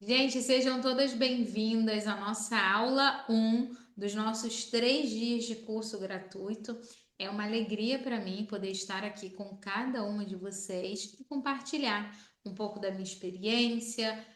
Gente, sejam todas bem-vindas à nossa aula 1 dos nossos 3 dias de curso gratuito. É uma alegria para mim poder estar aqui com cada uma de vocês e compartilhar um pouco da minha experiência,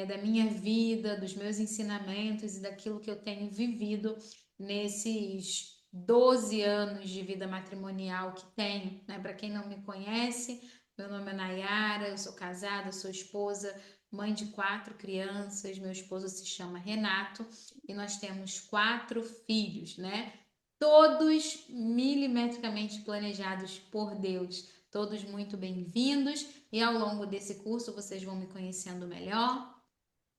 da minha vida, dos meus ensinamentos e daquilo que eu tenho vivido nesses 12 anos de vida matrimonial que tenho, né? Para quem não me conhece, meu nome é Nayara, eu sou casada, sou esposa, mãe de 4 crianças, meu esposo se chama Renato e nós temos 4 filhos, né? Todos milimetricamente planejados por Deus, todos muito bem-vindos e ao longo desse curso vocês vão me conhecendo melhor,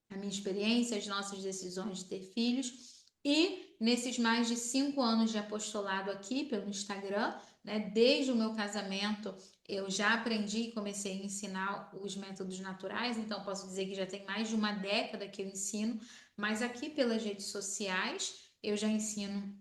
a minha experiência, as nossas decisões de ter filhos e nesses mais de 5 anos de apostolado aqui pelo Instagram, né, desde o meu casamento, eu já aprendi e comecei a ensinar os métodos naturais, então posso dizer que já tem mais de uma década que eu ensino, mas aqui pelas redes sociais eu já ensino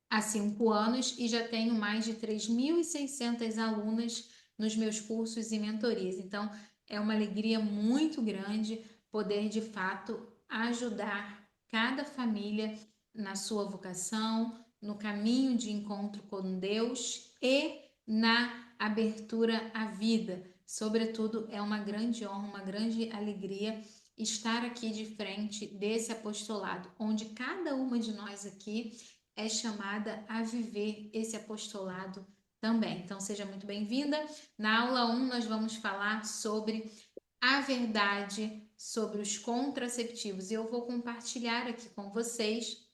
há 5 anos e já tenho mais de 3.600 alunas nos meus cursos e mentorias. Então, é uma alegria muito grande poder, de fato, ajudar cada família na sua vocação, no caminho de encontro com Deus e na abertura à vida. Sobretudo, é uma grande honra, uma grande alegria estar aqui de frente desse apostolado, onde cada uma de nós aqui é chamada a viver esse apostolado também. Então, seja muito bem-vinda. Na aula 1, nós vamos falar sobre a verdade sobre os contraceptivos. E eu vou compartilhar aqui com vocês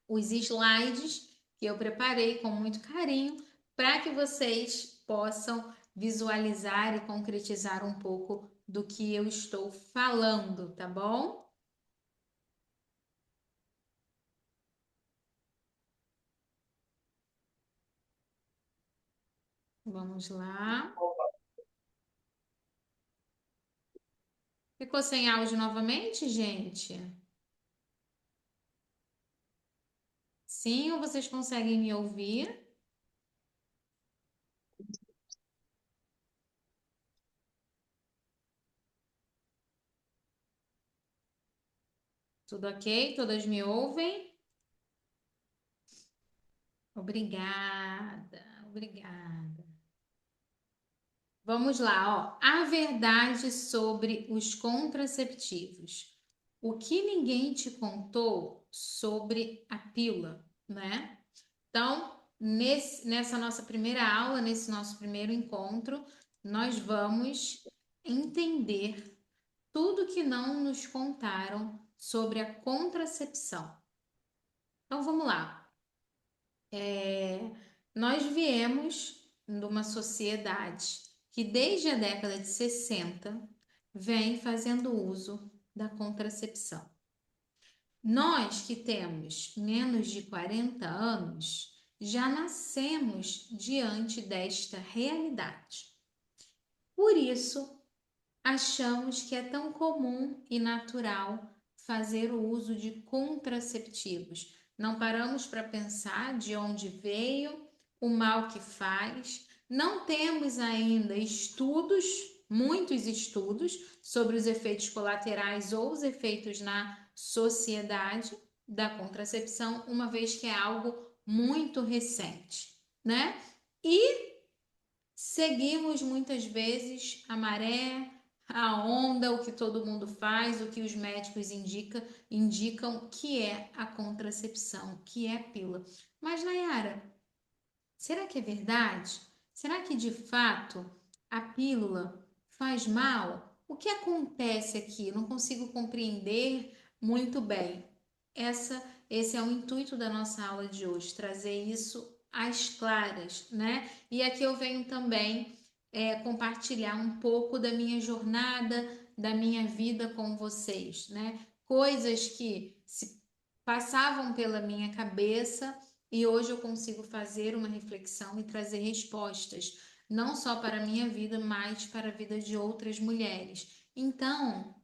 os slides que eu preparei com muito carinho para que vocês possam visualizar e concretizar um pouco do que eu estou falando, tá bom? Vamos lá. Ficou sem áudio novamente, gente? Sim, ou vocês conseguem me ouvir? Tudo ok? Todas me ouvem? Obrigada, obrigada. Vamos lá, ó. A verdade sobre os contraceptivos. O que ninguém te contou sobre a pílula, né? Então, nessa nossa primeira aula, nesse nosso primeiro encontro, nós vamos entender tudo que não nos contaram sobre a contracepção. Então vamos lá. É, nós viemos de uma sociedade que desde a década de 60 vem fazendo uso da contracepção. Nós que temos menos de 40 anos já nascemos diante desta realidade. Por isso, achamos que é tão comum e natural fazer o uso de contraceptivos. Não paramos para pensar de onde veio, o mal que faz. Não temos ainda estudos, muitos estudos, sobre os efeitos colaterais ou os efeitos na sociedade da contracepção, uma vez que é algo muito recente, né? E seguimos muitas vezes a maré, a onda, o que todo mundo faz, o que os médicos indicam que é a contracepção, que é a pílula. Mas, Nayara, será que é verdade? Será que de fato a pílula faz mal? O que acontece aqui? Não consigo compreender muito bem. Esse é o intuito da nossa aula de hoje, trazer isso às claras, né? E aqui eu venho também compartilhar um pouco da minha jornada, da minha vida com vocês, né? Coisas que se passavam pela minha cabeça e hoje eu consigo fazer uma reflexão e trazer respostas, não só para a minha vida, mas para a vida de outras mulheres. Então,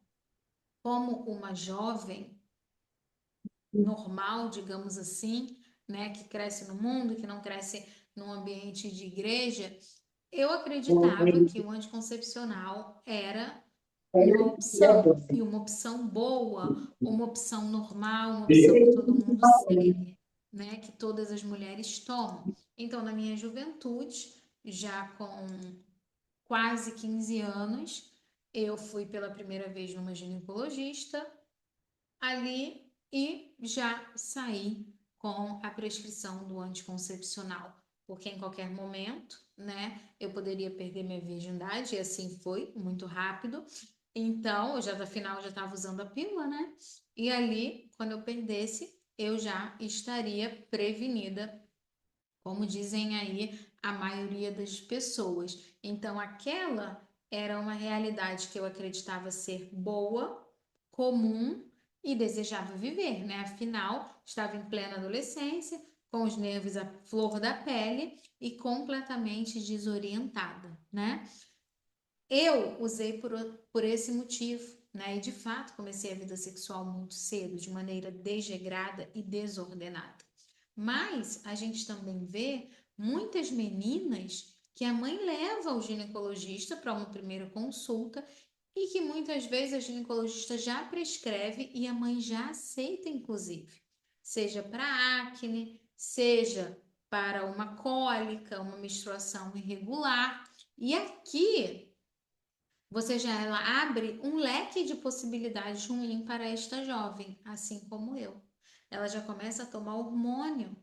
como uma jovem normal, digamos assim, né, que cresce no mundo, que não cresce num ambiente de igreja, eu acreditava que o anticoncepcional era e uma opção boa, uma opção normal, uma opção que todo mundo segue, né? Que todas as mulheres tomam. Então, na minha juventude, já com quase 15 anos, eu fui pela primeira vez numa ginecologista ali e já saí com a prescrição do anticoncepcional, porque em qualquer momento, né, eu poderia perder minha virgindade, e assim foi, muito rápido. Então, eu já no final já estava usando a pílula, né? E ali, quando eu perdesse, eu já estaria prevenida, como dizem aí a maioria das pessoas. Então, aquela era uma realidade que eu acreditava ser boa, comum e desejava viver, né? Afinal, estava em plena adolescência, com os nervos à flor da pele e completamente desorientada, né? Eu usei por esse motivo, né? E de fato comecei a vida sexual muito cedo, de maneira desregrada e desordenada. Mas a gente também vê muitas meninas que a mãe leva ao ginecologista para uma primeira consulta e que muitas vezes a ginecologista já prescreve e a mãe já aceita, inclusive, seja para acne, seja para uma cólica, uma menstruação irregular. E aqui você já ela abre um leque de possibilidades ruins para esta jovem, assim como eu. Ela já começa a tomar hormônio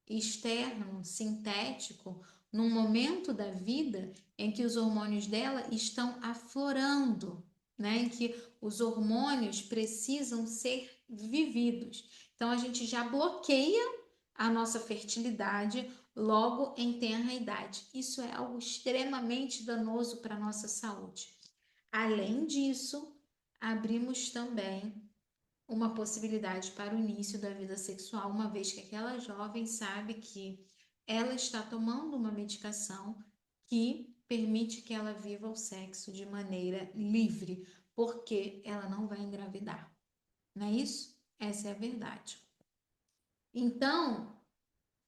externo, sintético, num momento da vida em que os hormônios dela estão aflorando, né? Em que os hormônios precisam ser vividos. Então a gente já bloqueia a nossa fertilidade logo em tenra idade. Isso é algo extremamente danoso para a nossa saúde. Além disso, abrimos também uma possibilidade para o início da vida sexual, uma vez que aquela jovem sabe que ela está tomando uma medicação que permite que ela viva o sexo de maneira livre, porque ela não vai engravidar. Não é isso? Essa é a verdade. Então,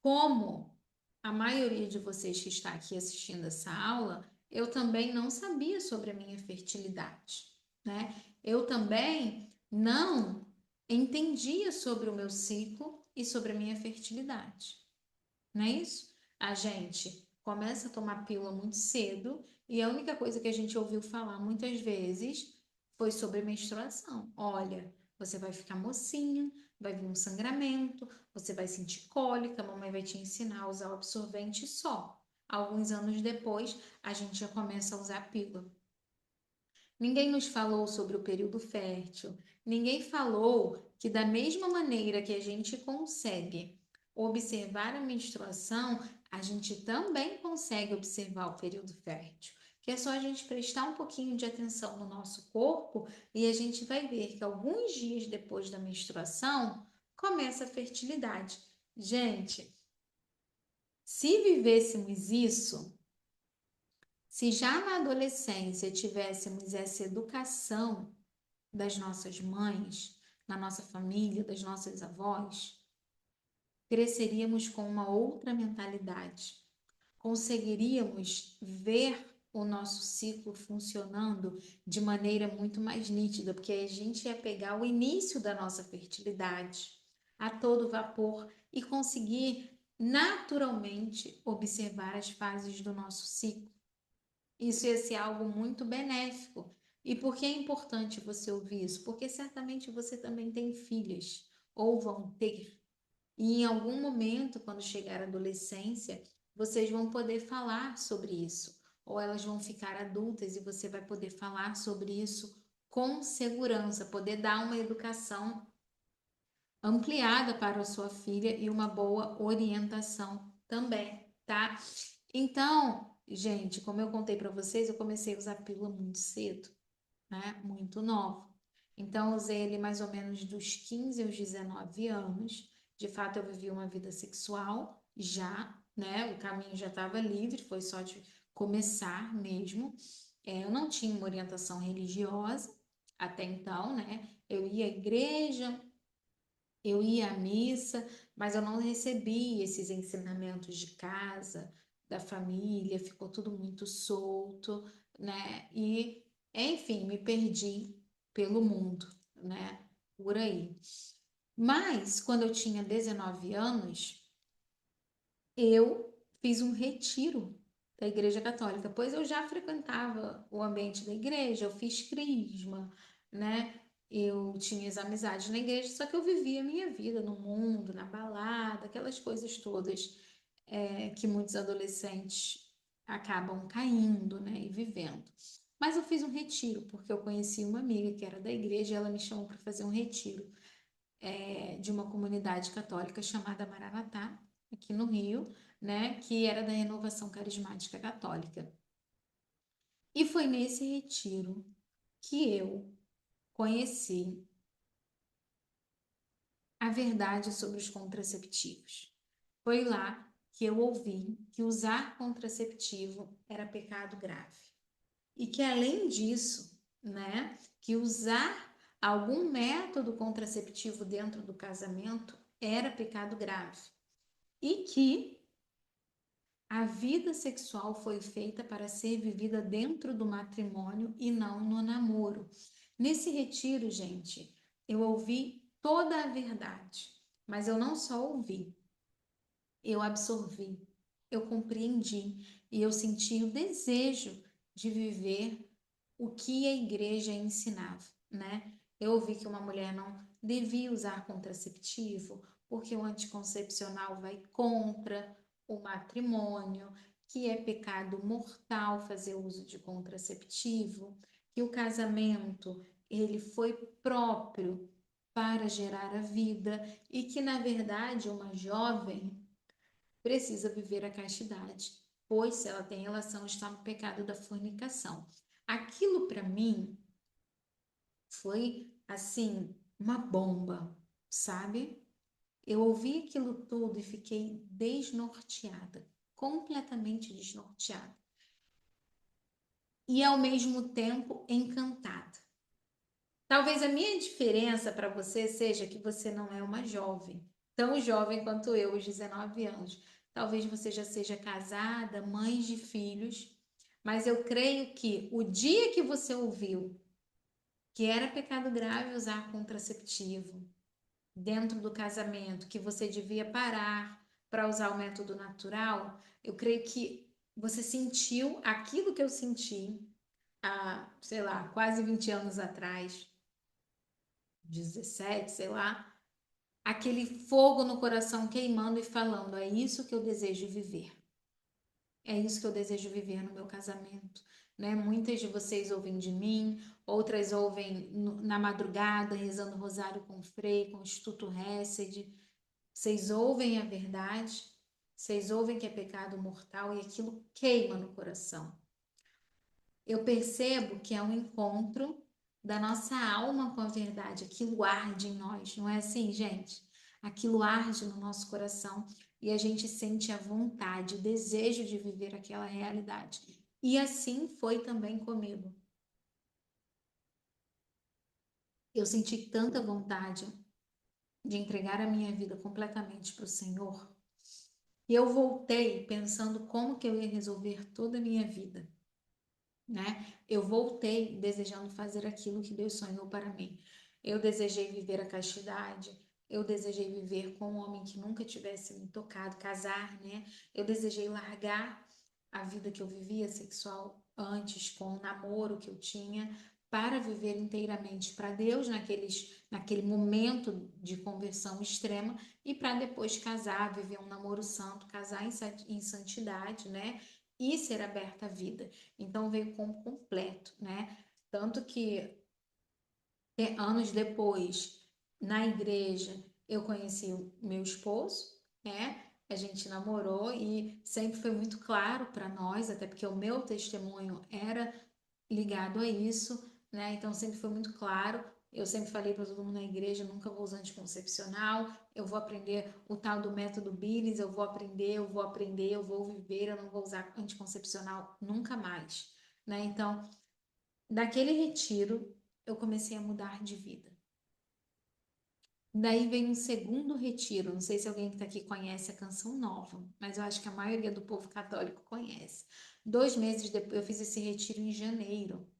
como a maioria de vocês que está aqui assistindo essa aula, eu também não sabia sobre a minha fertilidade, né? Eu também não entendia sobre o meu ciclo e sobre a minha fertilidade, não é isso? A gente começa a tomar pílula muito cedo e a única coisa que a gente ouviu falar muitas vezes foi sobre menstruação. Olha, você vai ficar mocinha, vai vir um sangramento, você vai sentir cólica, a mamãe vai te ensinar a usar o absorvente só. Alguns anos depois, a gente já começa a usar a pílula. Ninguém nos falou sobre o período fértil, ninguém falou que, da mesma maneira que a gente consegue observar a menstruação, a gente também consegue observar o período fértil. Que é só a gente prestar um pouquinho de atenção no nosso corpo e a gente vai ver que alguns dias depois da menstruação começa a fertilidade. Gente, se vivêssemos isso, se já na adolescência tivéssemos essa educação das nossas mães, na nossa família, das nossas avós, cresceríamos com uma outra mentalidade. Conseguiríamos ver o nosso ciclo funcionando de maneira muito mais nítida, porque a gente ia pegar o início da nossa fertilidade a todo vapor e conseguir naturalmente observar as fases do nosso ciclo. Isso ia ser algo muito benéfico. E por que é importante você ouvir isso? Porque certamente você também tem filhas, ou vão ter. E em algum momento, quando chegar a adolescência, vocês vão poder falar sobre isso. Ou elas vão ficar adultas e você vai poder falar sobre isso com segurança, poder dar uma educação ampliada para a sua filha e uma boa orientação também, tá? Então, gente, como eu contei para vocês, eu comecei a usar pílula muito cedo, né? Muito nova. Então, eu usei ele mais ou menos dos 15 aos 19 anos. De fato, eu vivi uma vida sexual já, né? O caminho já estava livre, foi só de começar mesmo. Eu não tinha uma orientação religiosa até então, né? Eu ia à igreja, eu ia à missa, mas eu não recebi esses ensinamentos de casa, da família, ficou tudo muito solto, né? E Enfim, me perdi pelo mundo, né? Por aí. Mas, quando eu tinha 19 anos, eu fiz um retiro da Igreja Católica, pois eu já frequentava o ambiente da igreja, eu fiz crisma, né? Eu tinha as amizades na igreja, só que eu vivia a minha vida no mundo, na balada, aquelas coisas todas que muitos adolescentes acabam caindo, né, e vivendo. Mas eu fiz um retiro, porque eu conheci uma amiga que era da igreja e ela me chamou para fazer um retiro de uma comunidade católica chamada Maranatá, aqui no Rio, né, que era da Renovação Carismática Católica. E foi nesse retiro que eu conheci a verdade sobre os contraceptivos. Foi lá que eu ouvi que usar contraceptivo era pecado grave. E que além disso, né, que usar algum método contraceptivo dentro do casamento era pecado grave. E que a vida sexual foi feita para ser vivida dentro do matrimônio e não no namoro. Nesse retiro, gente, eu ouvi toda a verdade, mas eu não só ouvi, eu absorvi, eu compreendi e eu senti o desejo de viver o que a igreja ensinava, né? Eu ouvi que uma mulher não devia usar contraceptivo porque o anticoncepcional vai contra o matrimônio, que é pecado mortal fazer uso de contraceptivo, que o casamento ele foi próprio para gerar a vida e que na verdade uma jovem precisa viver a castidade, pois se ela tem relação está no pecado da fornicação. Aquilo para mim foi assim uma bomba, sabe? Eu ouvi aquilo tudo e fiquei desnorteada, completamente desnorteada. E ao mesmo tempo encantada. Talvez a minha diferença para você seja que você não é uma jovem, tão jovem quanto eu, os 19 anos. Talvez você já seja casada, mãe de filhos, mas eu creio que o dia que você ouviu que era pecado grave usar contraceptivo dentro do casamento, que você devia parar para usar o método natural, eu creio que você sentiu aquilo que eu senti há, sei lá, quase 20 anos atrás, 17, sei lá, aquele fogo no coração queimando e falando: é isso que eu desejo viver. É isso que eu desejo viver no meu casamento, né? Muitas de vocês ouvem de mim, outras ouvem na madrugada, rezando rosário com Frei, com o Instituto Hesed. Vocês ouvem a verdade, vocês ouvem que é pecado mortal e aquilo queima no coração. Eu percebo que é um encontro da nossa alma com a verdade, aquilo arde em nós, não é assim, gente? Aquilo arde no nosso coração e a gente sente a vontade, o desejo de viver aquela realidade. E assim foi também comigo. Eu senti tanta vontade de entregar a minha vida completamente para o Senhor, e eu voltei pensando como que eu ia resolver toda a minha vida, né? Eu voltei desejando fazer aquilo que Deus sonhou para mim. Eu desejei viver a castidade, eu desejei viver com um homem que nunca tivesse me tocado, casar, né? Eu desejei largar a vida que eu vivia sexual antes, com o namoro que eu tinha, para viver inteiramente para Deus naquele momento de conversão extrema e para depois casar, viver um namoro santo, casar em santidade, né? E ser aberta à vida. Então veio como completo, né? Tanto que anos depois, na igreja, eu conheci o meu esposo, né? A gente namorou e sempre foi muito claro para nós, até porque o meu testemunho era ligado a isso, né? Então sempre foi muito claro. Eu sempre falei para todo mundo na igreja, nunca vou usar anticoncepcional, eu vou aprender o tal do método Billis, eu vou viver, eu não vou usar anticoncepcional nunca mais, né? Então, daquele retiro, eu comecei a mudar de vida. Daí vem um segundo retiro. Não sei se alguém que está aqui conhece a Canção Nova, mas eu acho que a maioria do povo católico conhece. 2 meses depois, eu fiz esse retiro em janeiro.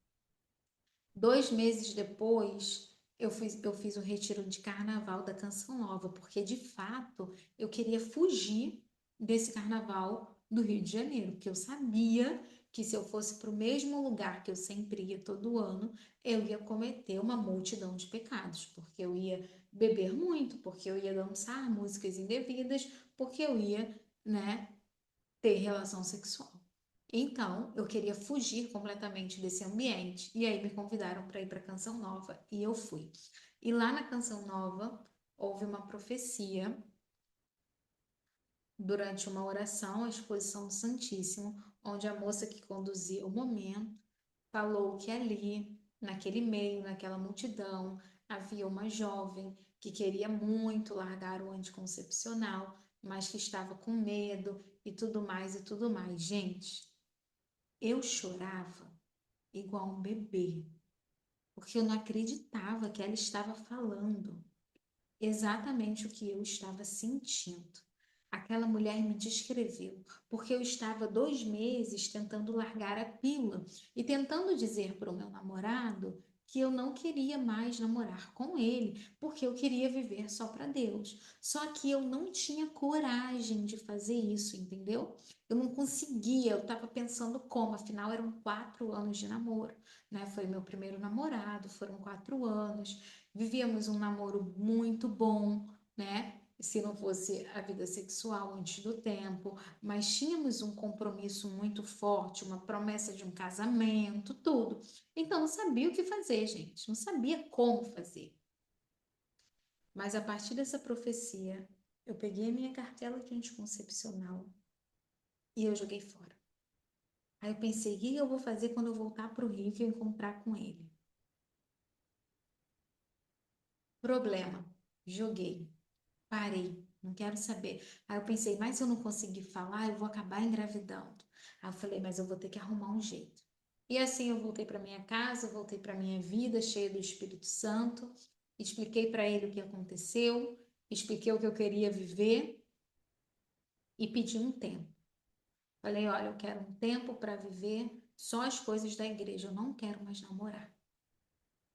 2 meses depois, eu fiz o retiro de carnaval da Canção Nova, porque de fato eu queria fugir desse carnaval do Rio de Janeiro, porque eu sabia que se eu fosse para o mesmo lugar que eu sempre ia todo ano, eu ia cometer uma multidão de pecados, porque eu ia beber muito, porque eu ia dançar músicas indevidas, porque eu ia, né, ter relação sexual. Então, eu queria fugir completamente desse ambiente. E aí me convidaram para ir para a Canção Nova e eu fui. E lá na Canção Nova houve uma profecia durante uma oração, a exposição do Santíssimo, onde a moça que conduzia o momento falou que ali, naquele meio, naquela multidão, havia uma jovem que queria muito largar o anticoncepcional, mas que estava com medo e tudo mais e tudo mais. Gente, eu chorava igual um bebê, porque eu não acreditava que ela estava falando exatamente o que eu estava sentindo. Aquela mulher me descreveu, porque eu estava 2 meses tentando largar a pílula e tentando dizer para o meu namorado que eu não queria mais namorar com ele, porque eu queria viver só para Deus. Só que eu não tinha coragem de fazer isso, entendeu? Eu não conseguia, eu estava pensando como, afinal eram 4 anos de namoro, né? Foi meu primeiro namorado, foram 4 anos. Vivíamos um namoro muito bom, né? Se não fosse a vida sexual antes do tempo, mas tínhamos um compromisso muito forte, uma promessa de um casamento, tudo. Então não sabia o que fazer, gente, não sabia como fazer. Mas a partir dessa profecia, eu peguei a minha cartela de anticoncepcional e eu joguei fora. Aí eu pensei, o que eu vou fazer quando eu voltar para o Rio e eu encontrar com ele? Problema, joguei. Parei, não quero saber. Aí eu pensei, mas se eu não conseguir falar, eu vou acabar engravidando. Aí eu falei, mas eu vou ter que arrumar um jeito. E assim eu voltei para minha casa, voltei para minha vida cheia do Espírito Santo, expliquei para ele o que aconteceu, expliquei o que eu queria viver e pedi um tempo. Falei, olha, eu quero um tempo para viver só as coisas da igreja, eu não quero mais namorar.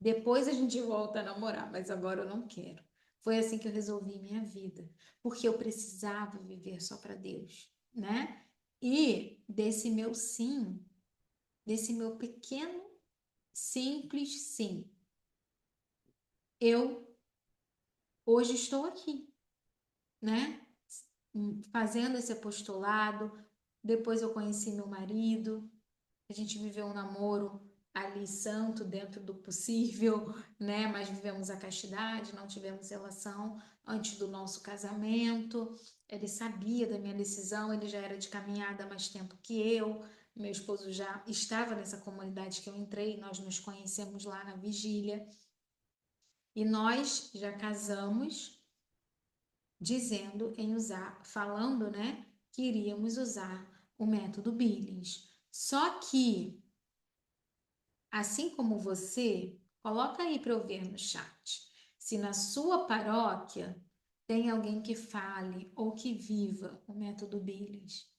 Depois a gente volta a namorar, mas agora eu não quero. Foi assim que eu resolvi minha vida, porque eu precisava viver só para Deus, né? E desse meu sim, desse meu pequeno, simples sim, eu hoje estou aqui, né? Fazendo esse apostolado. Depois eu conheci meu marido, a gente viveu um namoro ali santo dentro do possível, né? Mas vivemos a castidade, não tivemos relação antes do nosso casamento. Ele sabia da minha decisão, ele já era de caminhada há mais tempo que eu. Meu esposo já estava nessa comunidade que eu entrei, nós nos conhecemos lá na vigília. E nós já casamos dizendo em usar, falando, né, que iríamos usar o método Billings. Só que assim como você, coloca aí para eu ver no chat. Se na sua paróquia tem alguém que fale ou que viva o método Billings.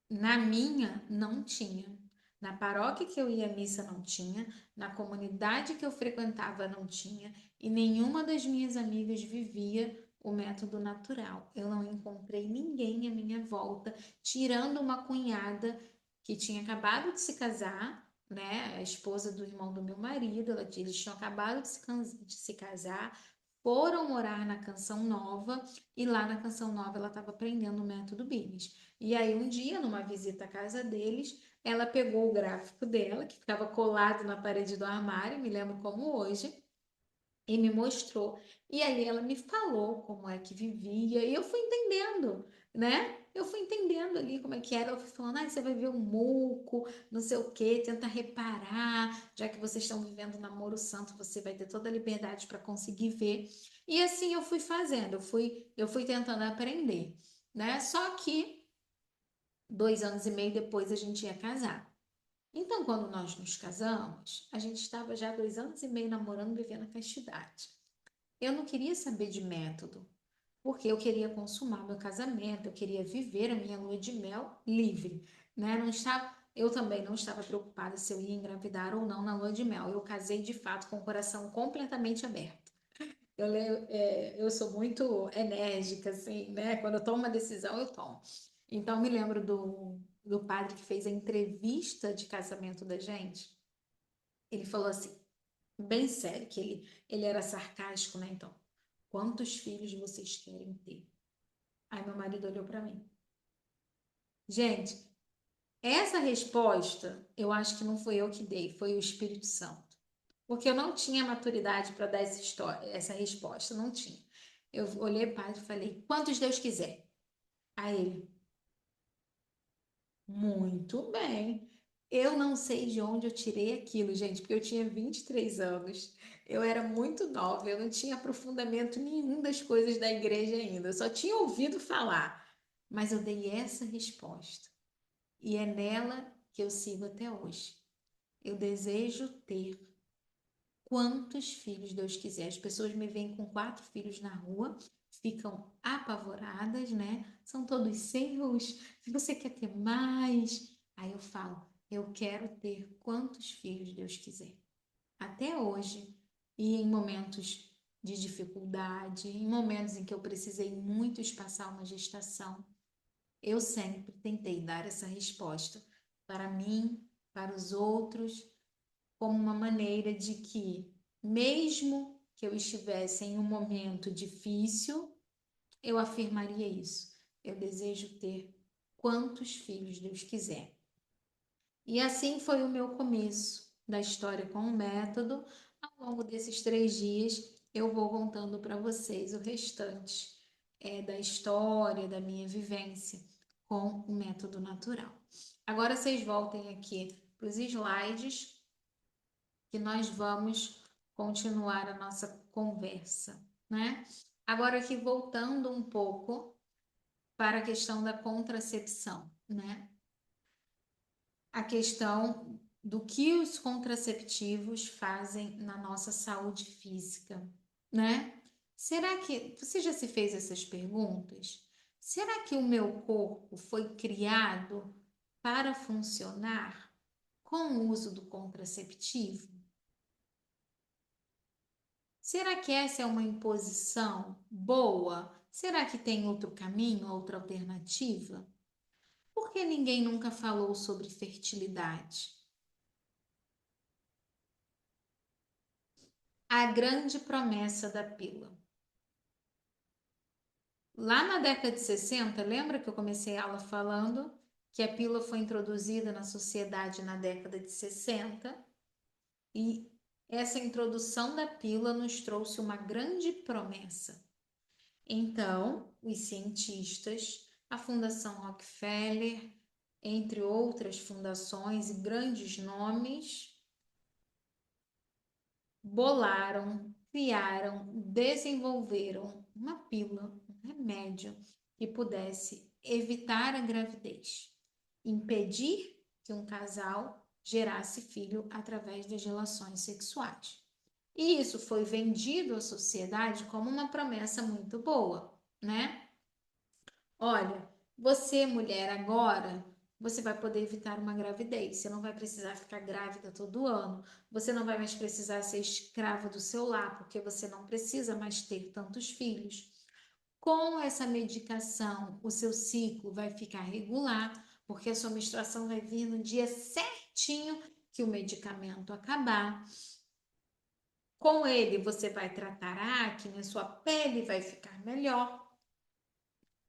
Na minha, não tinha. Na paróquia que eu ia à missa, não tinha. Na comunidade que eu frequentava, não tinha. E nenhuma das minhas amigas vivia o método natural. Eu não encontrei ninguém à minha volta, tirando uma cunhada que tinha acabado de se casar, né? A esposa do irmão do meu marido. Eles tinham acabado de se casar, foram morar na Canção Nova e lá na Canção Nova ela estava aprendendo o método Billings. E aí, um dia, numa visita à casa deles, ela pegou o gráfico dela, que ficava colado na parede do armário, me lembro como hoje, e me mostrou. E aí ela me falou como é que vivia, e eu fui entendendo, né? Eu fui entendendo ali como é que era. Ela foi falando, ah, você vai ver um muco, não sei o quê, tenta reparar, já que vocês estão vivendo um namoro santo, você vai ter toda a liberdade para conseguir ver. E assim eu fui fazendo, eu fui tentando aprender, né? Só que 2 anos e meio depois a gente ia casar. Então, quando nós nos casamos, a gente estava já 2 anos e meio namorando, vivendo a castidade. Eu não queria saber de método, porque eu queria consumar meu casamento, eu queria viver a minha lua de mel livre, né? Não estava, Eu também não estava preocupada se eu ia engravidar ou não na lua de mel. Eu casei de fato com o coração completamente aberto. Eu sou muito enérgica, assim, né? Quando eu tomo uma decisão, eu tomo. Então, me lembro do padre que fez a entrevista de casamento da gente. Ele falou assim, bem sério, que ele era sarcástico, né? Então, quantos filhos vocês querem ter? Aí meu marido olhou para mim. Gente, essa resposta, eu acho que não foi eu que dei, foi o Espírito Santo. Porque eu não tinha maturidade para dar essa história, essa resposta, não tinha. Eu olhei para o padre e falei, quantos Deus quiser. Aí ele, muito bem. Eu não sei de onde eu tirei aquilo, gente, porque eu tinha 23 anos. Eu era muito nova, eu não tinha aprofundamento nenhum das coisas da igreja ainda. Eu só tinha ouvido falar. Mas eu dei essa resposta. E é nela que eu sigo até hoje. Eu desejo ter quantos filhos Deus quiser. As pessoas me veem com 4 filhos na rua, ficam apavoradas, né? São todos seus. Se você quer ter mais, aí eu falo, eu quero ter quantos filhos Deus quiser. Até hoje, e em momentos de dificuldade, em momentos em que eu precisei muito espaçar uma gestação, eu sempre tentei dar essa resposta para mim, para os outros, como uma maneira de que, mesmo que eu estivesse em um momento difícil, eu afirmaria isso. Eu desejo ter quantos filhos Deus quiser. E assim foi o meu começo da história com o método. Ao longo desses 3 dias, eu vou contando para vocês o restante da história, da minha vivência com o método natural. Agora vocês voltem aqui para os slides que nós vamos continuar a nossa conversa, né? Agora aqui voltando um pouco para a questão da contracepção, né? A questão do que os contraceptivos fazem na nossa saúde física, né? Será que você já se fez essas perguntas? Será que o meu corpo foi criado para funcionar com o uso do contraceptivo? Será que essa é uma imposição boa? Será que tem outro caminho, outra alternativa? Por que ninguém nunca falou sobre fertilidade? A grande promessa da pílula. Lá na década de 60, lembra que eu comecei a aula falando que a pílula foi introduzida na sociedade na década de 60? E essa introdução da pílula nos trouxe uma grande promessa. Então, os cientistas, a Fundação Rockefeller, entre outras fundações e grandes nomes, bolaram, criaram, desenvolveram uma pílula, um remédio que pudesse evitar a gravidez, impedir que um casal gerasse filho através das relações sexuais. E isso foi vendido à sociedade como uma promessa muito boa, né? Olha, você, mulher, agora você vai poder evitar uma gravidez. Você não vai precisar ficar grávida todo ano. Você não vai mais precisar ser escrava do seu lar, porque você não precisa mais ter tantos filhos. Com essa medicação, o seu ciclo vai ficar regular, porque a sua menstruação vai vir no dia certinho que o medicamento acabar. Com ele, você vai tratar a acne, a sua pele vai ficar melhor.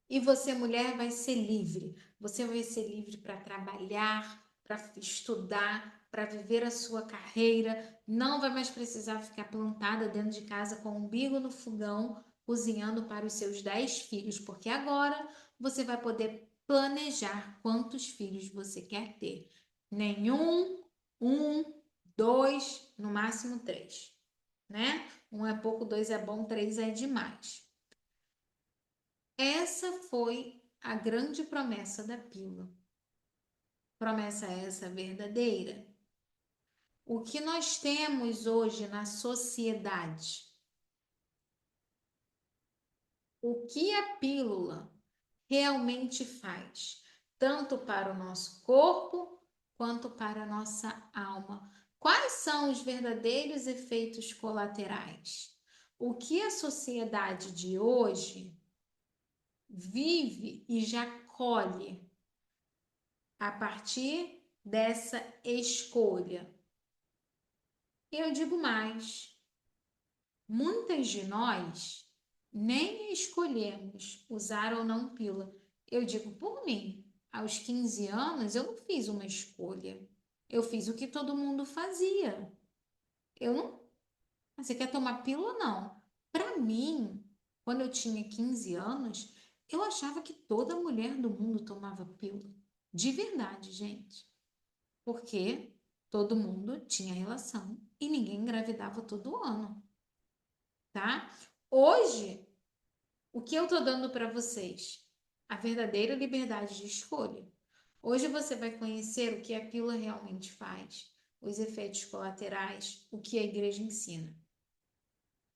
E você, mulher, vai ser livre. Você vai ser livre para trabalhar, para estudar, para viver a sua carreira. Não vai mais precisar ficar plantada dentro de casa com o umbigo no fogão, cozinhando para os seus 10 filhos, porque agora você vai poder planejar quantos filhos você quer ter. Nenhum, um, dois, no máximo 3, né? Um é pouco, 2 é bom, 3 é demais. Essa foi a grande promessa da pílula. Promessa essa verdadeira. O que nós temos hoje na sociedade? O que a pílula realmente faz, tanto para o nosso corpo quanto para a nossa alma. Quais são os verdadeiros efeitos colaterais? O que a sociedade de hoje vive e já colhe a partir dessa escolha? Eu digo mais, muitas de nós nem escolhemos usar ou não pílula. Eu digo por mim, aos 15 anos eu não fiz uma escolha. Eu fiz o que todo mundo fazia. Eu não. Você quer tomar pílula? Não. Para mim, quando eu tinha 15 anos, eu achava que toda mulher do mundo tomava pílula. De verdade, gente. Porque todo mundo tinha relação e ninguém engravidava todo ano, tá? Hoje, o que eu tô dando para vocês? A verdadeira liberdade de escolha. Hoje você vai conhecer o que a pílula realmente faz, os efeitos colaterais, o que a igreja ensina.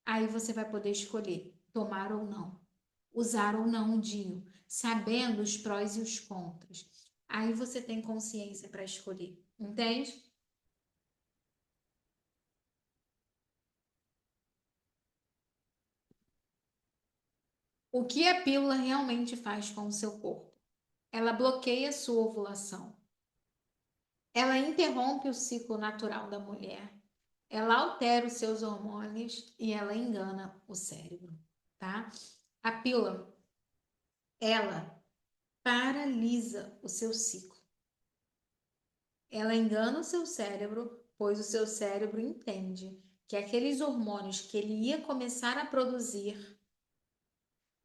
Aí você vai poder escolher tomar ou não, usar ou não o DIU, sabendo os prós e os contras. Aí você tem consciência para escolher, entende? O que a pílula realmente faz com o seu corpo? Ela bloqueia a sua ovulação. Ela interrompe o ciclo natural da mulher. Ela altera os seus hormônios e ela engana o cérebro, tá? A pílula, ela paralisa o seu ciclo. Ela engana o seu cérebro, pois o seu cérebro entende que aqueles hormônios que ele ia começar a produzir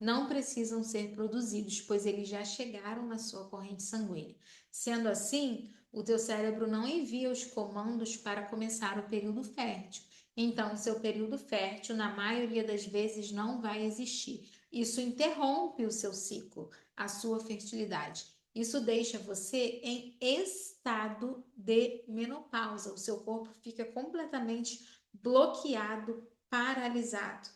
não precisam ser produzidos, pois eles já chegaram na sua corrente sanguínea. Sendo assim, o teu cérebro não envia os comandos para começar o período fértil. Então, o seu período fértil, na maioria das vezes, não vai existir. Isso interrompe o seu ciclo, a sua fertilidade. Isso deixa você em estado de menopausa. O seu corpo fica completamente bloqueado, paralisado,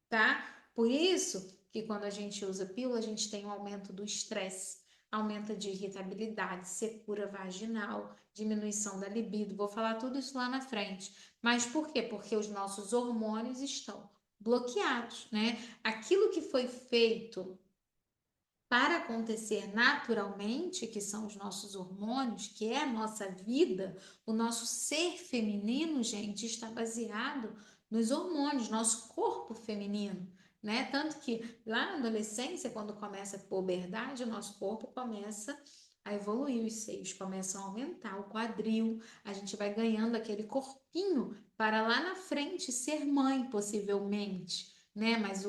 tá? Por isso que quando a gente usa pílula, a gente tem um aumento do estresse, aumento de irritabilidade, secura vaginal, diminuição da libido. Vou falar tudo isso lá na frente. Mas por quê? Porque os nossos hormônios estão bloqueados, né? Aquilo que foi feito para acontecer naturalmente, que são os nossos hormônios, que é a nossa vida, o nosso ser feminino, gente, está baseado nos hormônios, nosso corpo feminino, né? Tanto que lá na adolescência, quando começa a puberdade, o nosso corpo começa a evoluir, os seios começam a aumentar, o quadril, a gente vai ganhando aquele corpinho para lá na frente ser mãe, possivelmente, né? Mas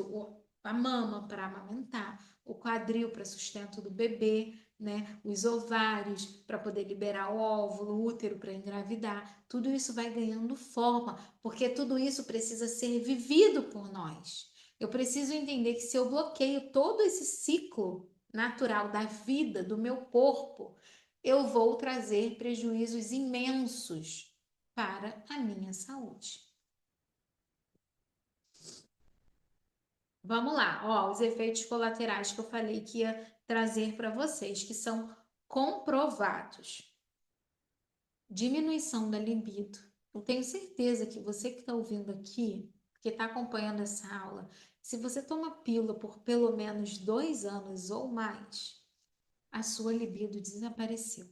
a mama para amamentar, o quadril para sustento do bebê, né? Os ovários para poder liberar o óvulo, o útero para engravidar. Tudo isso vai ganhando forma, porque tudo isso precisa ser vivido por nós. Eu preciso entender que se eu bloqueio todo esse ciclo natural da vida, do meu corpo, eu vou trazer prejuízos imensos para a minha saúde. Vamos lá, ó, os efeitos colaterais que eu falei que ia trazer para vocês, que são comprovados. Diminuição da libido. Eu tenho certeza que você que está ouvindo aqui, que está acompanhando essa aula, se você toma pílula por pelo menos 2 anos ou mais, a sua libido desapareceu.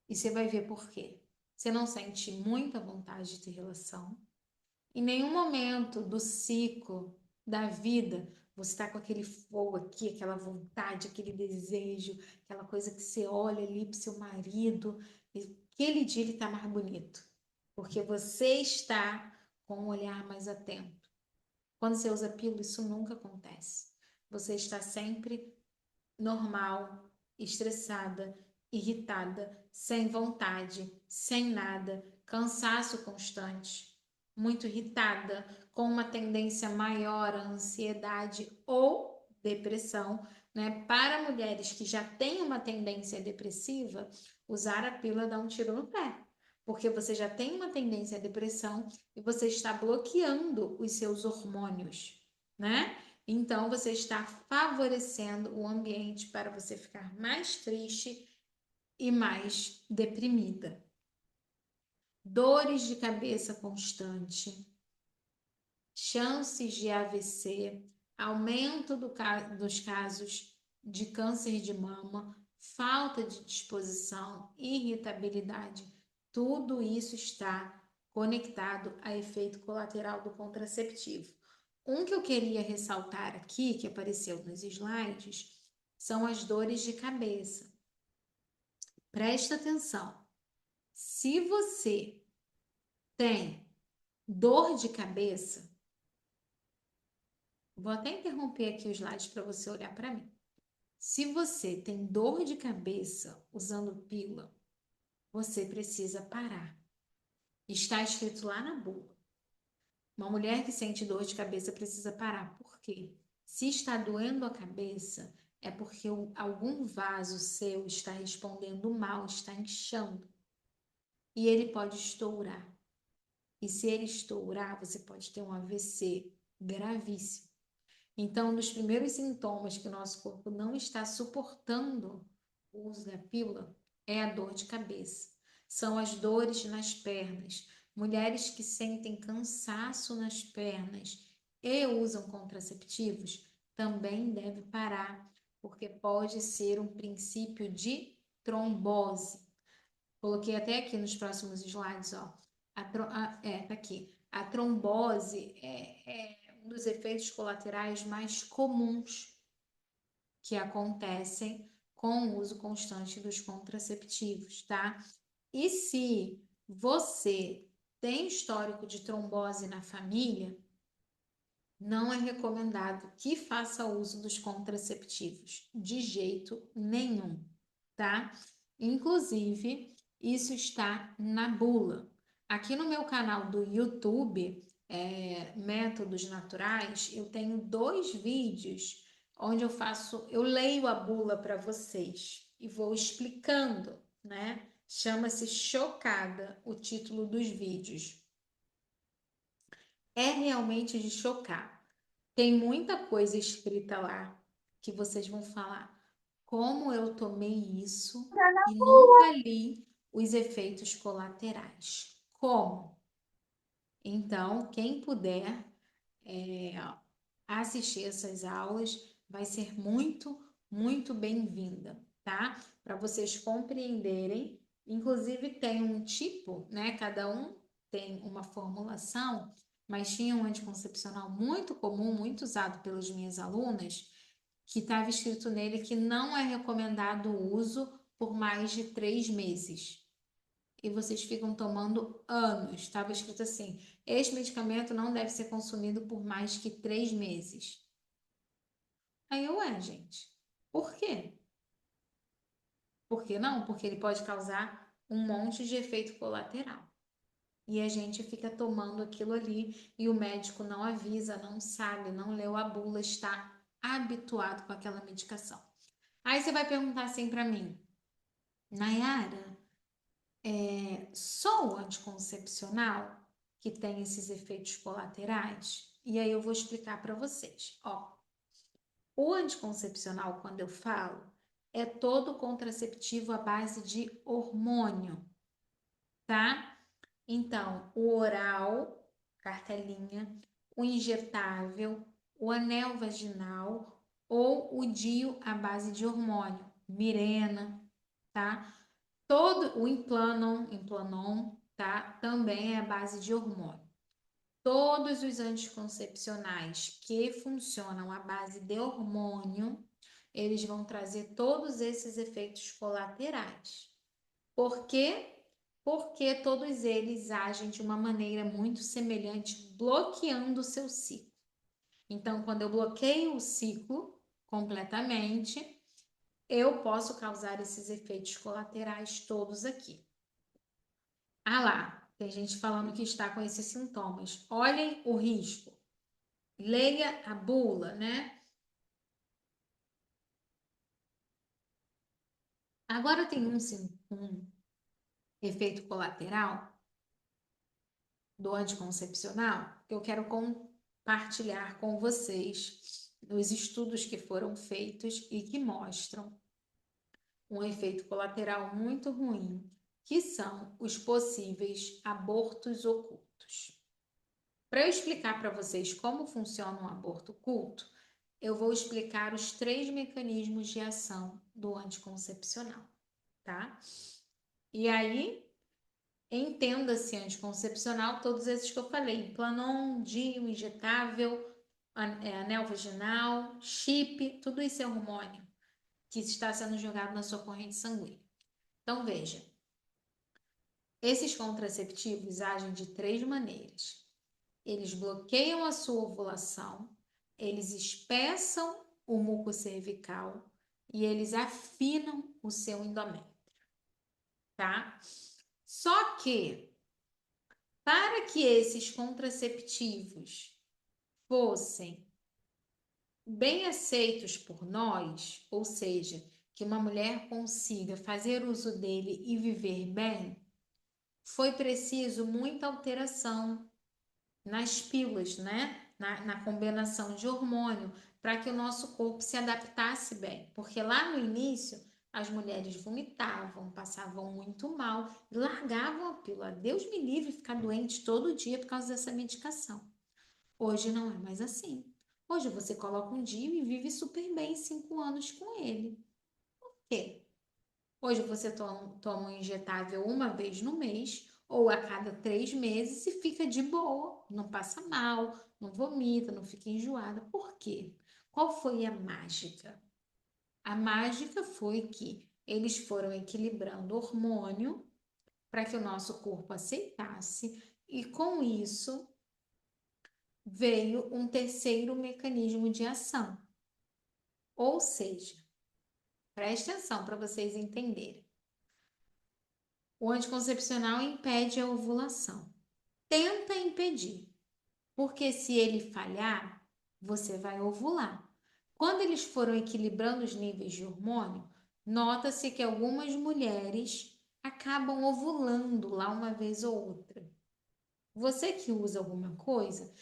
E você vai ver por quê. Você não sente muita vontade de ter relação. Em nenhum momento do ciclo da vida você está com aquele fogo aqui, aquela vontade, aquele desejo, aquela coisa que você olha ali para o seu marido e aquele dia ele está mais bonito, porque você está com um olhar mais atento. Quando você usa pílula, isso nunca acontece. Você está sempre normal, estressada, irritada, sem vontade, sem nada, cansaço constante, muito irritada, com uma tendência maior à ansiedade ou depressão, né? Para mulheres que já têm uma tendência depressiva, usar a pílula dá um tiro no pé. Porque você já tem uma tendência à depressão e você está bloqueando os seus hormônios, né? Então, você está favorecendo o ambiente para você ficar mais triste e mais deprimida. Dores de cabeça constante, chances de AVC, aumento dos casos de câncer de mama, falta de disposição, irritabilidade, tudo isso está conectado a efeito colateral do contraceptivo. Um que eu queria ressaltar aqui, que apareceu nos slides, são as dores de cabeça. Presta atenção. Se você tem dor de cabeça, vou até interromper aqui os slides para você olhar para mim. Se você tem dor de cabeça usando pílula, você precisa parar. Está escrito lá na bula. Uma mulher que sente dor de cabeça precisa parar. Por quê? Se está doendo a cabeça, é porque algum vaso seu está respondendo mal, está inchando. E ele pode estourar. E se ele estourar, você pode ter um AVC gravíssimo. Então, um dos primeiros sintomas que o nosso corpo não está suportando o uso da pílula é a dor de cabeça. São as dores nas pernas. Mulheres que sentem cansaço nas pernas e usam contraceptivos também devem parar, porque pode ser um princípio de trombose. Coloquei até aqui nos próximos slides, ó. Tá aqui. A trombose é um dos efeitos colaterais mais comuns que acontecem com o uso constante dos contraceptivos, tá? E se você tem histórico de trombose na família, não é recomendado que faça uso dos contraceptivos, de jeito nenhum, tá? Inclusive, isso está na bula. Aqui no meu canal do YouTube, Métodos Naturais, eu tenho 2 vídeos onde eu leio a bula para vocês e vou explicando, né? Chama-se Chocada, o título dos vídeos. É realmente de chocar. Tem muita coisa escrita lá que vocês vão falar. Como eu tomei isso e nunca li os efeitos colaterais. Como? Então, quem puder assistir essas aulas vai ser muito, muito bem-vinda, tá? Para vocês compreenderem. Inclusive, tem um tipo, né? Cada um tem uma formulação, mas tinha um anticoncepcional muito comum, muito usado pelas minhas alunas, que estava escrito nele que não é recomendado o uso por mais de 3 meses. E vocês ficam tomando anos. Estava escrito assim: este medicamento não deve ser consumido por mais que 3 meses. Aí gente, por quê? Por que não? Porque ele pode causar um monte de efeito colateral. E a gente fica tomando aquilo ali e o médico não avisa, não sabe, não leu a bula, está habituado com aquela medicação. Aí você vai perguntar assim para mim, Nayara, só o anticoncepcional que tem esses efeitos colaterais? E aí eu vou explicar para vocês. Ó, o anticoncepcional, quando eu falo, é todo contraceptivo à base de hormônio, tá? Então, o oral, cartelinha, o injetável, o anel vaginal ou o DIU à base de hormônio, Mirena, tá? Todo o Implanon, tá? Também é à base de hormônio. Todos os anticoncepcionais que funcionam à base de hormônio, eles vão trazer todos esses efeitos colaterais. Por quê? Porque todos eles agem de uma maneira muito semelhante, bloqueando o seu ciclo. Então, quando eu bloqueio o ciclo completamente, eu posso causar esses efeitos colaterais todos aqui. Ah lá, tem gente falando que está com esses sintomas. Olhem o risco. Leia a bula, né? Agora tem um efeito colateral do anticoncepcional que eu quero compartilhar com vocês os estudos que foram feitos e que mostram um efeito colateral muito ruim, que são os possíveis abortos ocultos. Para eu explicar para vocês como funciona um aborto oculto, eu vou explicar os 3 mecanismos de ação do anticoncepcional, tá? E aí, entenda-se anticoncepcional todos esses que eu falei: Planon, DIU, injetável, anel vaginal, chip, tudo isso é hormônio que está sendo jogado na sua corrente sanguínea. Então, veja, esses contraceptivos agem de 3 maneiras. Eles bloqueiam a sua ovulação, eles espessam o muco cervical e eles afinam o seu endométrio, tá? Só que, para que esses contraceptivos fossem bem aceitos por nós, ou seja, que uma mulher consiga fazer uso dele e viver bem, foi preciso muita alteração nas pílulas, né? Na combinação de hormônio, para que o nosso corpo se adaptasse bem. Porque lá no início, as mulheres vomitavam, passavam muito mal e largavam a pílula. Deus me livre ficar doente todo dia por causa dessa medicação. Hoje não é mais assim. Hoje você coloca um DIU e vive super bem 5 anos com ele. Por quê? Hoje você toma um injetável uma vez no mês ou a cada 3 meses e fica de boa, não passa mal, não vomita, não fica enjoada. Por quê? Qual foi a mágica? A mágica foi que eles foram equilibrando o hormônio para que o nosso corpo aceitasse e com isso veio um terceiro mecanismo de ação. Ou seja, preste atenção para vocês entenderem. O anticoncepcional impede a ovulação. Tenta impedir, porque se ele falhar, você vai ovular. Quando eles foram equilibrando os níveis de hormônio, nota-se que algumas mulheres acabam ovulando lá uma vez ou outra. Você que usa alguma coisa,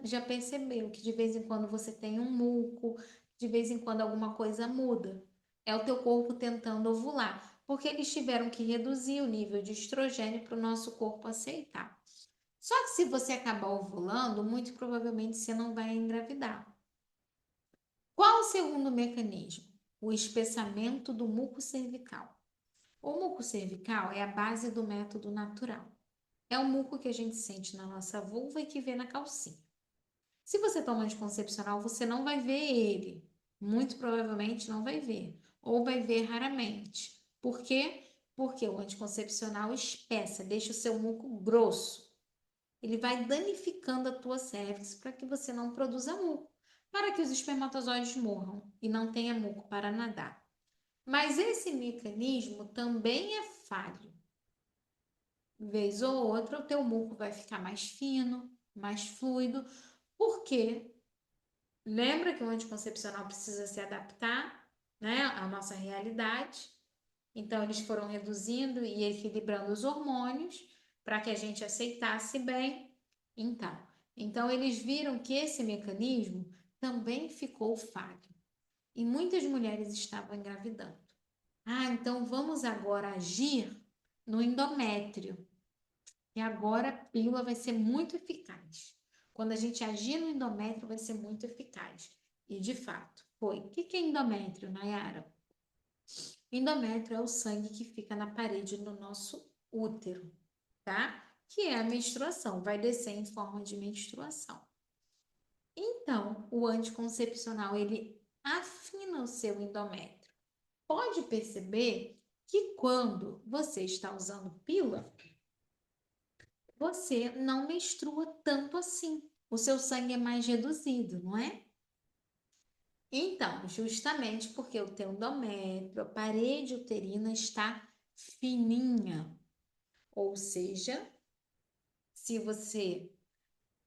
já percebeu que de vez em quando você tem um muco, de vez em quando alguma coisa muda. É o teu corpo tentando ovular, porque eles tiveram que reduzir o nível de estrogênio para o nosso corpo aceitar. Só que se você acabar ovulando, muito provavelmente você não vai engravidar. Qual o segundo mecanismo? O espessamento do muco cervical. O muco cervical é a base do método natural. É o muco que a gente sente na nossa vulva e que vê na calcinha. Se você toma anticoncepcional, você não vai ver ele. Muito provavelmente não vai ver. Ou vai ver raramente. Por quê? Porque o anticoncepcional espessa, deixa o seu muco grosso. Ele vai danificando a tua cervix para que você não produza muco, para que os espermatozoides morram e não tenha muco para nadar. Mas esse mecanismo também é falho. Vez ou outra, o teu muco vai ficar mais fino, mais fluido, porque lembra que o anticoncepcional precisa se adaptar, né, à nossa realidade. Então, eles foram reduzindo e equilibrando os hormônios para que a gente aceitasse bem. Então, eles viram que esse mecanismo também ficou falho. E muitas mulheres estavam engravidando. Então vamos agora agir no endométrio. E agora a pílula vai ser muito eficaz. Quando a gente agir no endométrio, vai ser muito eficaz. E de fato, foi. O que é endométrio, Nayara? Endométrio é o sangue que fica na parede do nosso útero, tá? Que é a menstruação, vai descer em forma de menstruação. Então, o anticoncepcional, ele afina o seu endométrio. Pode perceber que quando você está usando pílula, você não menstrua tanto assim. O seu sangue é mais reduzido, não é? Então, justamente porque o teu endométrio, a parede uterina está fininha. Ou seja, se você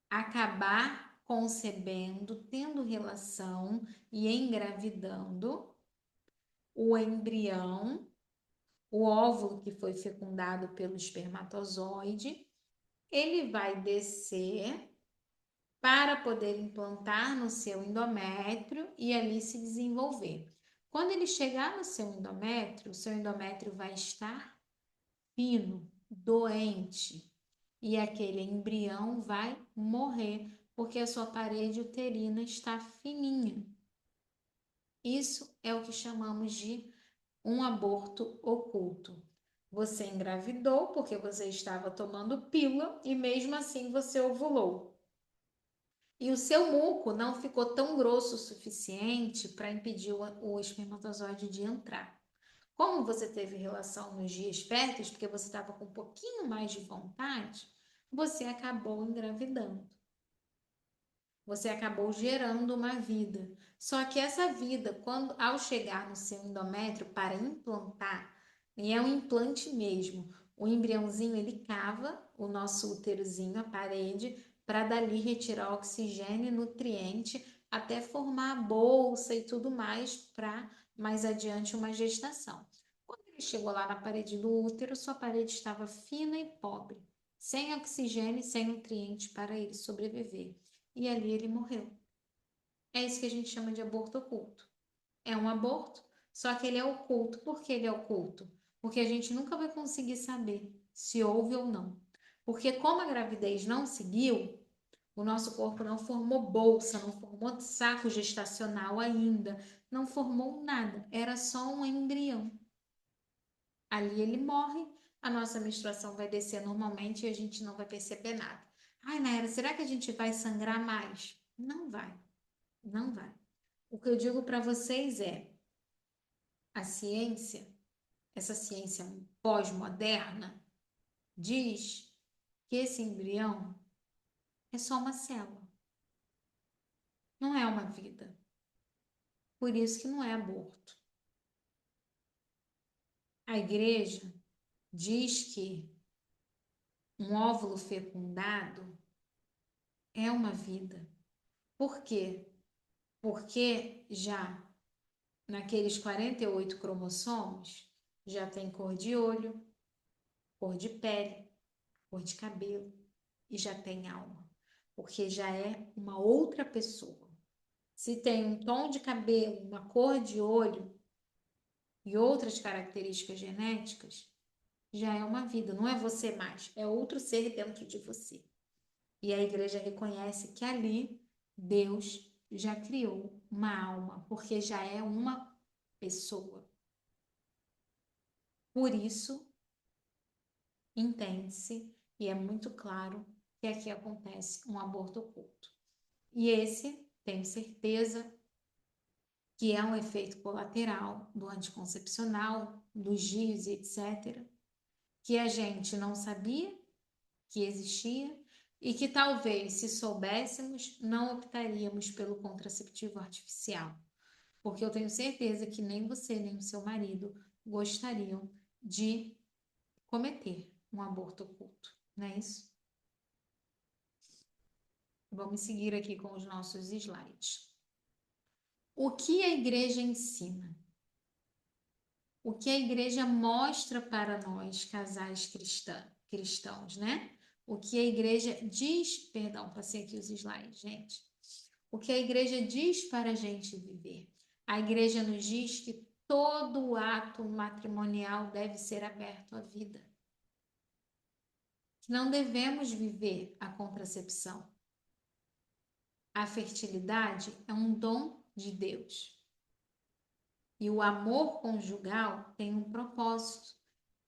acabar concebendo, tendo relação e engravidando, o embrião, o óvulo que foi fecundado pelo espermatozoide, ele vai descer para poder implantar no seu endométrio e ali se desenvolver. Quando ele chegar no seu endométrio vai estar fino, doente, e aquele embrião vai morrer, porque a sua parede uterina está fininha. Isso é o que chamamos de um aborto oculto. Você engravidou porque você estava tomando pílula e mesmo assim você ovulou. E o seu muco não ficou tão grosso o suficiente para impedir o espermatozoide de entrar. Como você teve relação nos dias férteis, porque você estava com um pouquinho mais de vontade, você acabou engravidando. Você acabou gerando uma vida. Só que essa vida, quando ao chegar no seu endométrio para implantar, e é um implante mesmo, o embriãozinho ele cava o nosso úterozinho, a parede, para dali retirar oxigênio e nutriente até formar a bolsa e tudo mais para mais adiante uma gestação. Quando ele chegou lá na parede do útero, sua parede estava fina e pobre, sem oxigênio e sem nutriente para ele sobreviver. E ali ele morreu. É isso que a gente chama de aborto oculto. É um aborto, só que ele é oculto. Por que ele é oculto? Porque a gente nunca vai conseguir saber se houve ou não. Porque como a gravidez não seguiu, o nosso corpo não formou bolsa, não formou saco gestacional ainda, não formou nada, era só um embrião. Ali ele morre, a nossa menstruação vai descer normalmente e a gente não vai perceber nada. Ai, Naira, será que a gente vai sangrar mais? Não vai, não vai. O que eu digo para vocês é, a ciência, essa ciência pós-moderna, diz que esse embrião é só uma célula, não é uma vida. Por isso que não é aborto. A igreja diz que um óvulo fecundado é uma vida. Por quê? Porque já naqueles 48 cromossomos já tem cor de olho, cor de pele, cor de cabelo e já tem alma, porque já é uma outra pessoa. Se tem um tom de cabelo, uma cor de olho e outras características genéticas, já é uma vida, não é você mais, é outro ser dentro de você. E a igreja reconhece que ali Deus já criou uma alma, porque já é uma pessoa. Por isso, entende-se e é muito claro que aqui acontece um aborto oculto. E esse, tenho certeza, que é um efeito colateral do anticoncepcional, dos DIUs e etc., que a gente não sabia que existia e que talvez, se soubéssemos, não optaríamos pelo contraceptivo artificial. Porque eu tenho certeza que nem você, nem o seu marido gostariam de cometer um aborto oculto, não é isso? Vamos seguir aqui com os nossos slides. O que a igreja ensina? O que a igreja mostra para nós, casais cristãos, né? O que a igreja diz, perdão, passei aqui os slides, gente. O que a igreja diz para a gente viver? A igreja nos diz que todo ato matrimonial deve ser aberto à vida. Que não devemos viver a contracepção. A fertilidade é um dom de Deus. E o amor conjugal tem um propósito,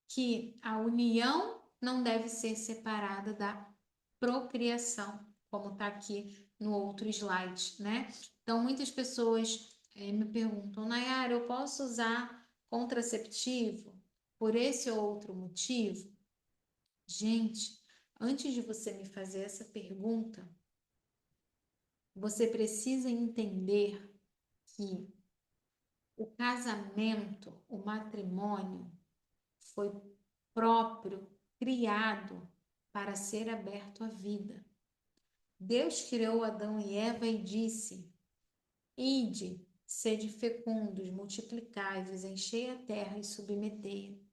que a união não deve ser separada da procriação, como está aqui no outro slide, né? Então, muitas pessoas me perguntam, Nayara, eu posso usar contraceptivo por esse ou outro motivo? Gente, antes de você me fazer essa pergunta, você precisa entender que o casamento, o matrimônio, foi próprio, criado para ser aberto à vida. Deus criou Adão e Eva e disse: Ide, sede fecundos, multiplicai-vos, enchei a terra e submetei-a.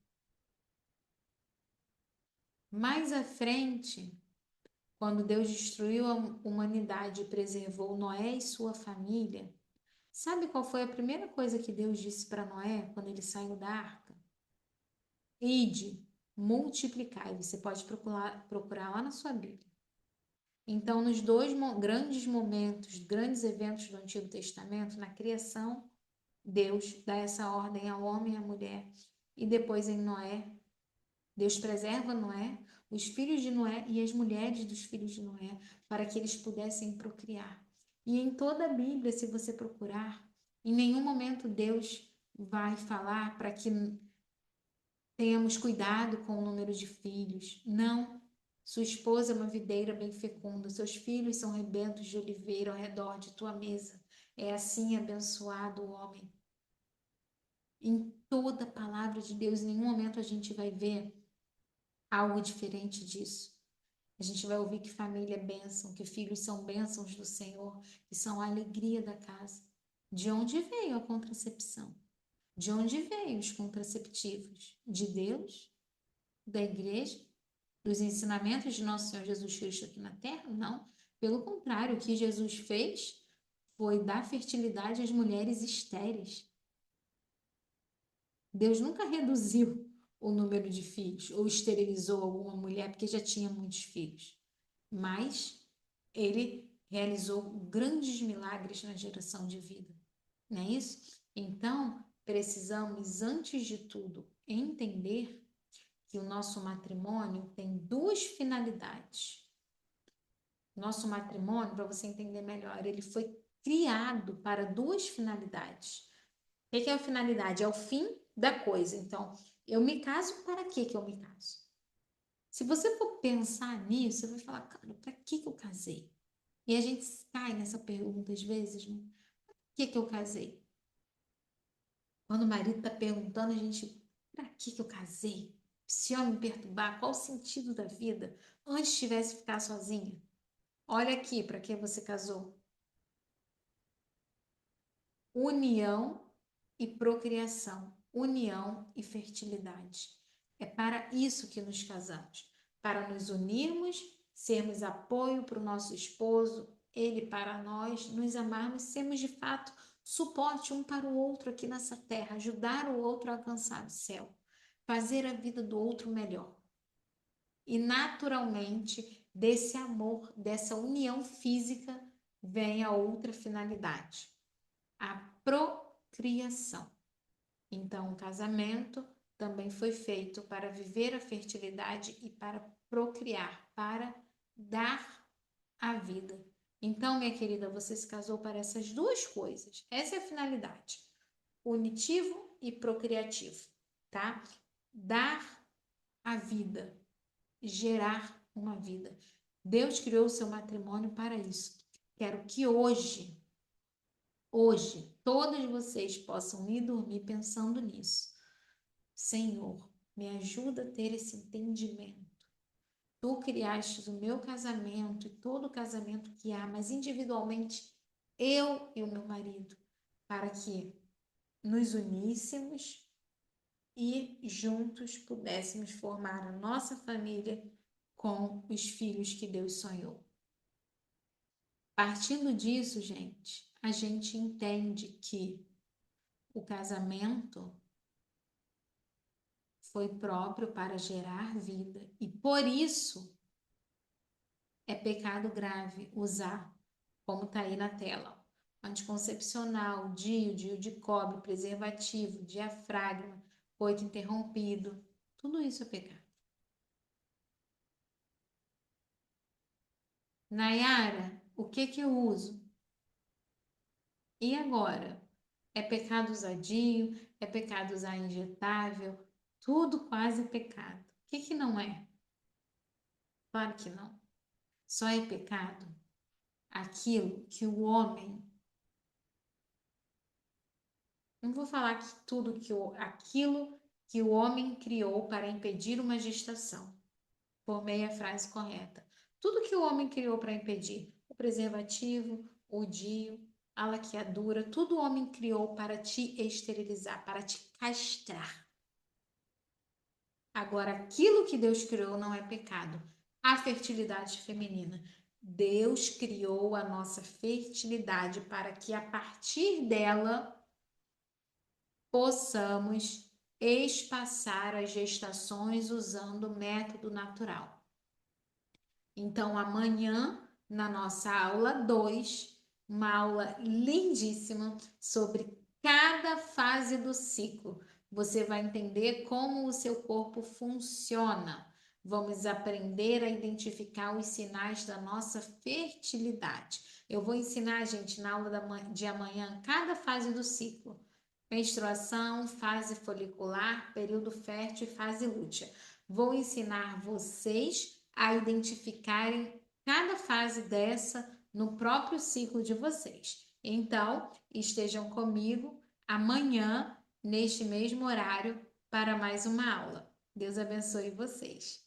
Mais à frente, quando Deus destruiu a humanidade e preservou Noé e sua família, Sabe qual foi a primeira coisa que Deus disse para Noé quando ele saiu da arca? Ide, multiplicai. Você pode procurar lá na sua Bíblia. Então, nos dois grandes momentos, grandes eventos do Antigo Testamento, na criação, Deus dá essa ordem ao homem e à mulher. E depois em Noé, Deus preserva Noé, os filhos de Noé e as mulheres dos filhos de Noé, para que eles pudessem procriar. E em toda a Bíblia, se você procurar, em nenhum momento Deus vai falar para que tenhamos cuidado com o número de filhos. Não. Sua esposa é uma videira bem fecunda, seus filhos são rebentos de oliveira ao redor de tua mesa. É assim abençoado o homem. Em toda a palavra de Deus, em nenhum momento a gente vai ver algo diferente disso. A gente vai ouvir que família é bênção, que filhos são bênçãos do Senhor, que são a alegria da casa. De onde veio a contracepção? De onde veio os contraceptivos? De Deus? Da igreja? Dos ensinamentos de nosso Senhor Jesus Cristo aqui na terra? Não. Pelo contrário, o que Jesus fez foi dar fertilidade às mulheres estéreis. Deus nunca reduziu o número de filhos ou esterilizou alguma mulher porque já tinha muitos filhos. Mas ele realizou grandes milagres na geração de vida. Não é isso? Então, precisamos, antes de tudo, entender que o nosso matrimônio tem duas finalidades. Nosso matrimônio, para você entender melhor, ele foi criado para duas finalidades. O que é a finalidade? É o fim da coisa. Então, eu me caso para que eu me caso? Se você for pensar nisso, você vai falar, cara, para que eu casei? E a gente cai nessa pergunta às vezes, né? Para que eu casei? Quando o marido está perguntando, a gente, para que eu casei? Se eu me perturbar, qual o sentido da vida? Antes tivesse ficar sozinha. Olha aqui para que você casou. União e procriação, união e fertilidade. É para isso que nos casamos, para nos unirmos, sermos apoio para o nosso esposo, ele para nós, nos amarmos, sermos de fato suporte um para o outro aqui nessa terra, ajudar o outro a alcançar o céu, fazer a vida do outro melhor. E naturalmente, desse amor, dessa união física, vem a outra finalidade, a procriação. Então, o casamento também foi feito para viver a fertilidade e para procriar, para dar a vida. Então, minha querida, você se casou para essas duas coisas. Essa é a finalidade: unitivo e procriativo, tá? Dar a vida, gerar uma vida. Deus criou o seu matrimônio para isso. Quero que hoje, todos vocês possam ir dormir pensando nisso. Senhor, me ajuda a ter esse entendimento. Tu criaste o meu casamento e todo casamento que há, mas individualmente eu e o meu marido, para que nos uníssemos e juntos pudéssemos formar a nossa família com os filhos que Deus sonhou. Partindo disso, gente, a gente entende que o casamento foi próprio para gerar vida e por isso é pecado grave usar, como está aí na tela, anticoncepcional, DIU de cobre, preservativo, diafragma, coito interrompido, tudo isso é pecado. Nayara, o que eu uso? E agora? É pecado usar DIU? É pecado usar injetável? Tudo quase é pecado. O que não é? Claro que não. Só é pecado aquilo que o homem, não vou falar que tudo que aquilo que o homem criou para impedir uma gestação. Formei a frase correta. Tudo que o homem criou para impedir, o preservativo, o DIU, a laqueadura, tudo o homem criou para te esterilizar, para te castrar. Agora, aquilo que Deus criou não é pecado. A fertilidade feminina. Deus criou a nossa fertilidade para que a partir dela possamos espaçar as gestações usando o método natural. Então, amanhã, na nossa aula 2, uma aula lindíssima sobre cada fase do ciclo. Você vai entender como o seu corpo funciona. Vamos aprender a identificar os sinais da nossa fertilidade. Eu vou ensinar, gente, na aula de amanhã, cada fase do ciclo. Menstruação, fase folicular, período fértil e fase lútea. Vou ensinar vocês a identificarem cada fase dessa no próprio ciclo de vocês. Então, estejam comigo amanhã, neste mesmo horário, para mais uma aula. Deus abençoe vocês.